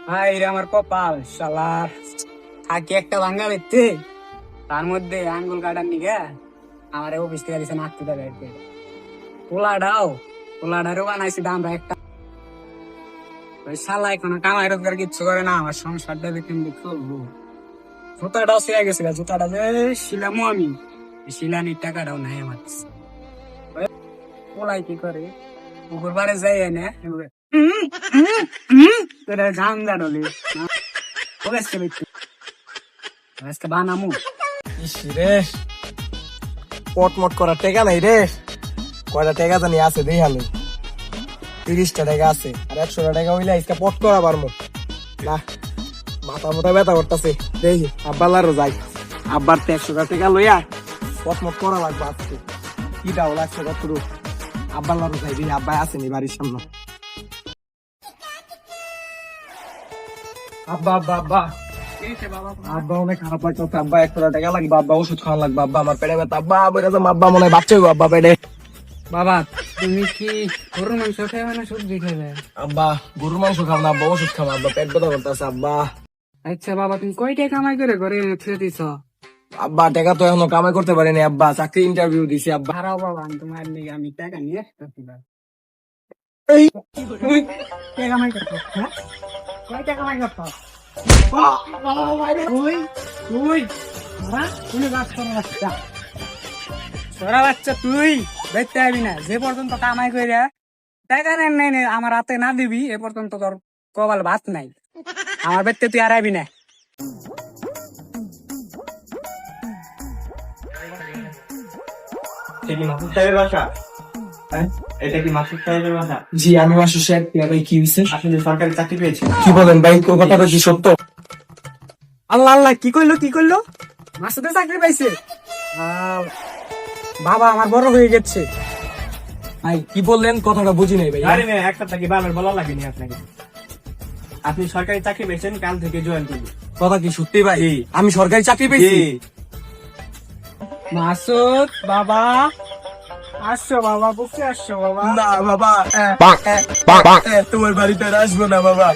ভাই রে আমার কপাল শালার থাকি একটা ভাঙ্গা বেতে তার মধ্যে আঙ্গুল কাটার নিগে আমার অফিস থেকে দিছে নাকতে দেবে পোলাডারও বানাইছি আমরা একটা ওই শালা এখন কামাই রোজগার কিচ্ছু করে না আমার সংসারটা দেখে চলবো জুতাটাও ছিঁড়ে গেছে জুতাটা যে শিলামও আমি শিলানির টাকাটাও নাই আমার পোলাই কি করে পুকুর পাড়ে যাই না গান গাড়লে আজকে বানামু ইস রে পটমট করা টেকা নাই রে। কয়টা টেকা জানি আছে দেখালে 30টা টাকা আছে আর 100টা টাকা হইলে আজকে পট করা পারবো না। মাথা মোটা ব্যথা করতেছে দেখি আব্বালারও যাই আব্বার তো 100টা টাকা লইয়া পটমট করা লাগবে আজকে কি দাও লাগছে কত আব্বালারও যাই দেখি আব্বাই আসেনি বাড়ির সামনে। আব্বা আব্বা আব্বা আব্বা অনেক খারাপ লাগছে আব্বা 100টা টাকা লাগবে আব্বা ওষুধ খাওয়া লাগবে আব্বা আমার পেটে ব্যথা আব্বা বলে আব্বা মনে হয় বাচ্চা হইব আব্বা পেটে। বাবা তুমি কি গরুর মাংস খাইবে না সবজি খাইবে? আব্বা গরুর মাংস খাও না আব্বা ওষুধ খাও আব্বা পেট ব্যথা করতেছে আব্বা। আচ্ছা বাবা তুমি কয়টা কামাই করে ঘরে ছেড়ে দিছ? আব্বা টাকা তো এখনো কামাই করতে পারিনি আব্বা চাকরি ইন্টারভিউ দিছি আব্বা। হারাও বাবা তোমার লিগে আমি টাকা নিয়ে আসতেছি না। এই তুই কে কামাই করছ? হ্যাঁ কয়টা কামাই করছ? তোরা বাচ্চা তুই দেখতে পাবি না যে পর্যন্ত কামাই কইরা টাকা নেই আমার হাতে না দিবি এ পর্যন্ত তোর কপাল ভাত নাই আমার বেতে তুই আর আইবি না। জি আমি মাসুদ সাহেব ভাই কি হয়েছে? আসলে সরকারি চাকরি পেয়েছি। কি বলেন ভাই কথাটা কি সত্য? আল্লাহ আল্লাহ কি করলো মাসুদে চাকরি পাইছে? বাবা আমার বড় হয়ে গেছে। ভাই কি বললেন কথাটা বুঝি নাই ভাই। আরে মেয়ে একটা থাকি বাবার বলা লাগেনি আপনাকে। আপনি সরকারি চাকরি পেয়েছেন কাল থেকে জয়েন করবেন। কথা কি সত্যি ভাই আমি সরকারি চাকরি পেয়েছি? মাসুদ বাবা আসছো বাবা বুকে আসছো বাবা। না বাবা তোমার বাড়িতে আর আসবো না বাবা।